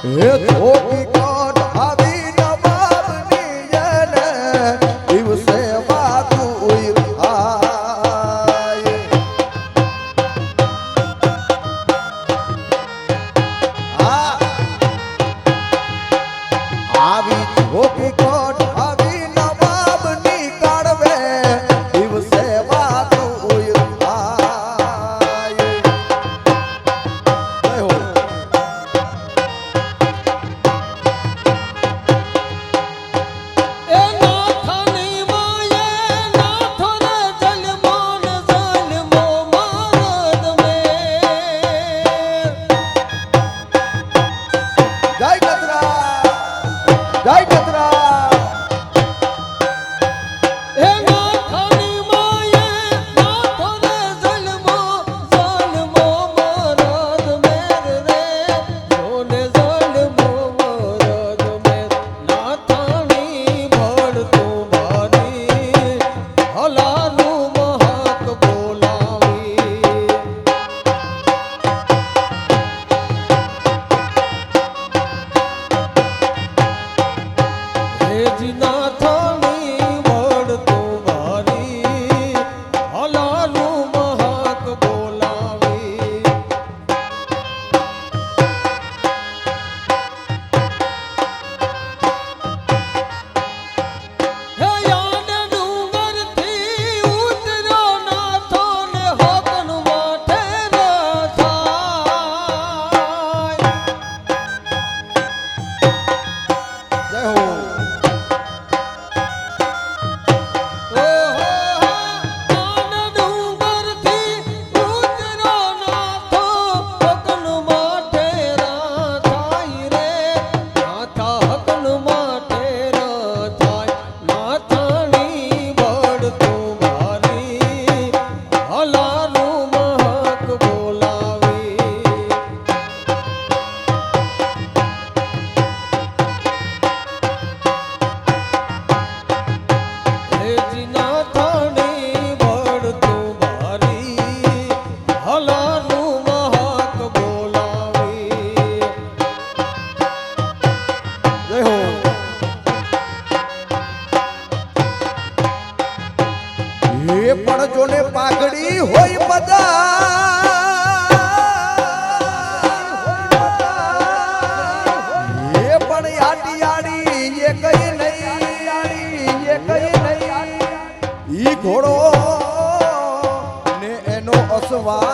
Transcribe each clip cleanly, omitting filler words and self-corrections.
હે ધોકી કોટ આવી નવાબની એને દિવસે વાતું થાય આવી ધોકી કોટ આવી નવાબની કાઢવે દિવસે વાતું પણ જોને પાઘડી હોય બધા એ પણ આડી આડી એ કઈ નહીં એ કઈ નહીં ઈ ઘોડો ને એનો અસવાર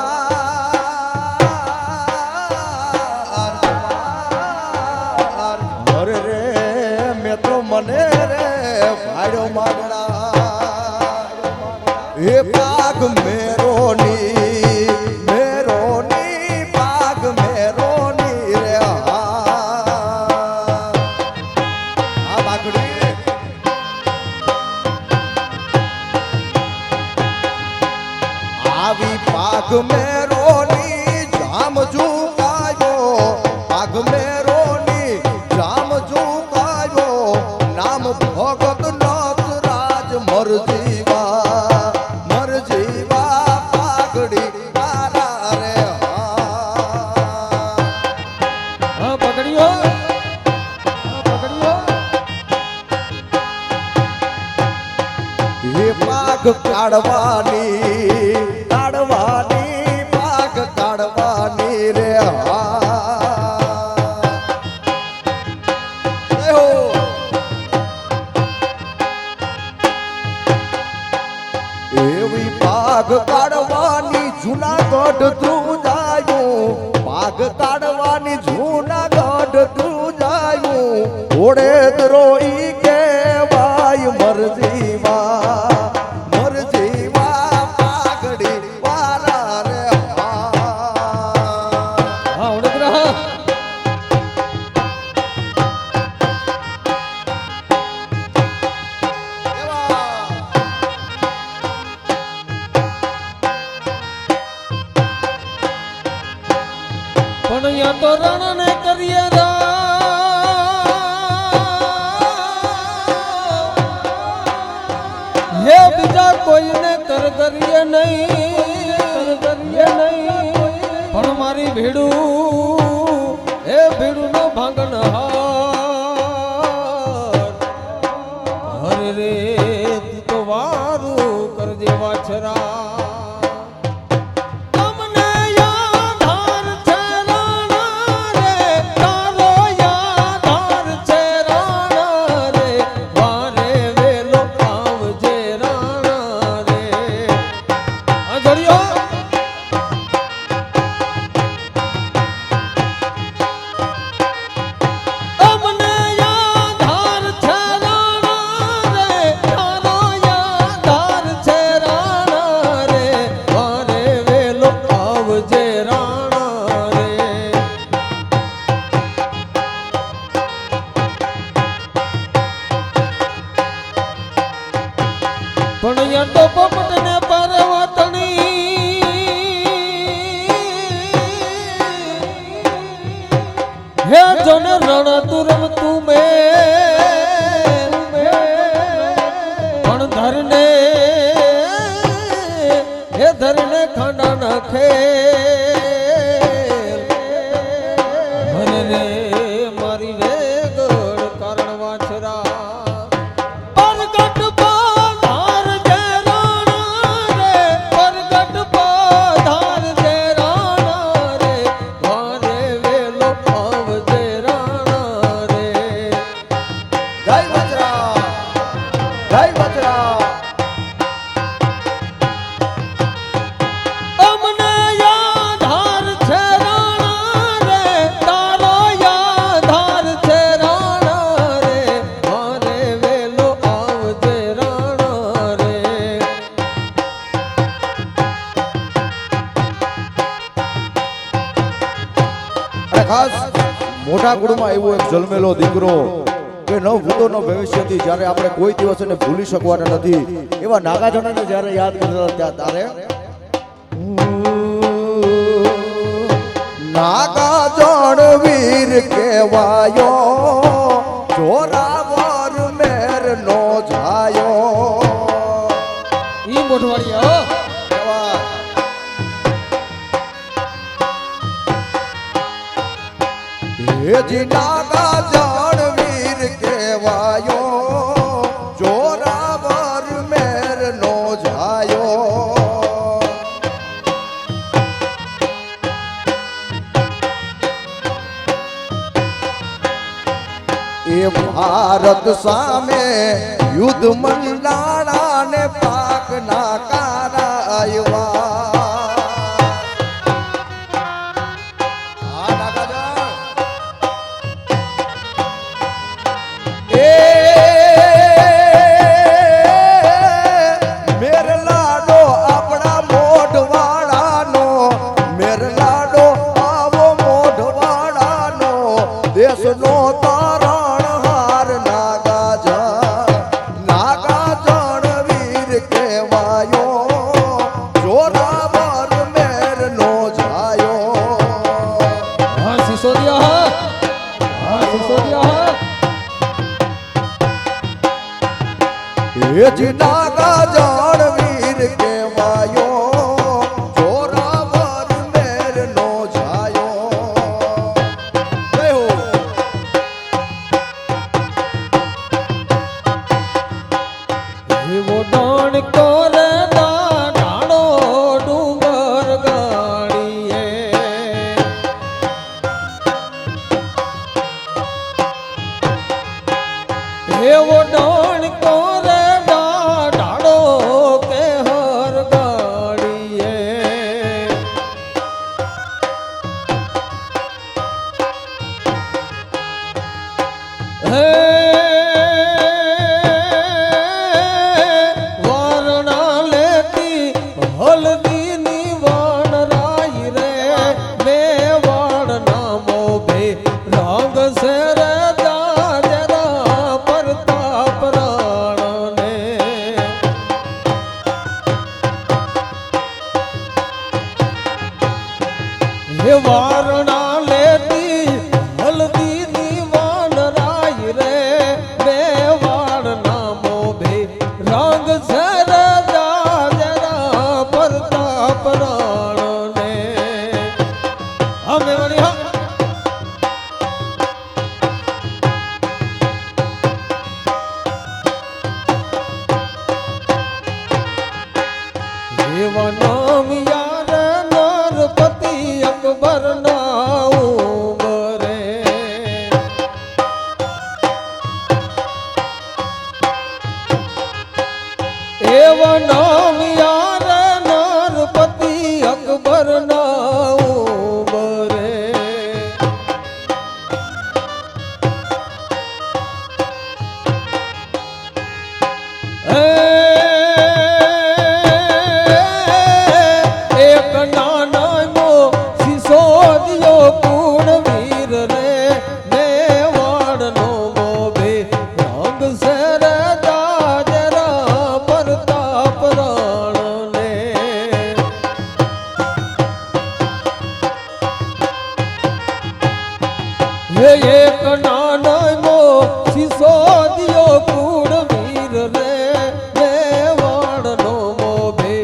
અરે રે મેં તો મને રે ભાડ્યો માગડા हे पाग मेरोनी पाग मेरोनी रे आ बागड़ी आवी पाग मेरोनी जाम झुकायो पाग मेरोनी जाम झुकायो नाम भगत नाथ राज मरजीवा काढ़वानी काढ़वानी पाग काढ़वानी रे एवी पाग काढ़वानी जूनागढ़ तू जायो पाग काढ़वानी जूनागढ़ तू जायो ओड़े रोई के वाय मरजीवा तो रण ने करिए ये बीजा कोई ने कर करिए नहीं पण मारी भीड़ू ए भीड़ू न ભાંગન હર રે તું તો વારું કરજે વાછરા તમને યાધાર છે રાણા રે તારો યાધાર છે રાણા રે વારે વેલો આવજે રાણા રે આ જોડિયો પણ યા તો પોપટ ને પરવતણી હે જોને રણ તુરમ તું મે પણ ધરને હે ધરને ખાંડા નાખે હરે રે મારી વેગડ કારણ વાછરા ખાસ મોટા કુળમાં એવો એક જન્મેલો દીકરો કે ન ભૂતો ન ભવિષ્યથી જ્યારે આપણે કોઈ દિવસ એને ભૂલી શકવાના નથી એવા નાગાજણાને જ્યારે યાદ કરતા ત્યાં તારે નાગાજણ વીર કહેવાયો જોરાવર મેર નો જાયો ઈ મોઢવાડિયા હેજી નાગાજણ વીર કહેવાયો જોરાવર મેર નો જાયો એ ભારત સામે યુદ્ધ મંડાણા ને પાક ના કારાયવા દેશનો તારણહાર નાગાજણ વીર કહેવાયો જોરાવર મેર નો જાયો હા સિસોદિયા હા સિસોદિયા હેજી નાગાજણ વીર કહેવાયો જોરાવર મેર નો જાયો એવો ડાણ કરે ડાણો ડુંગર ગાડીએ એવો ડાણ કરે ડાણો કે હર ગાડીએ હે વારણા લેતી હલ્દી ની વાન રાય રે એક નાનો શીશો દિયો કુળવીર રે દેવાણનો મોભે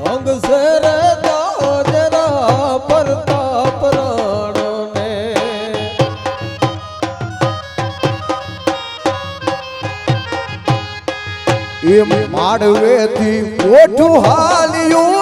રંગ સર દાજરા પ્રતાપ રાણને એ માડવેથી મોઠું હાલ્યું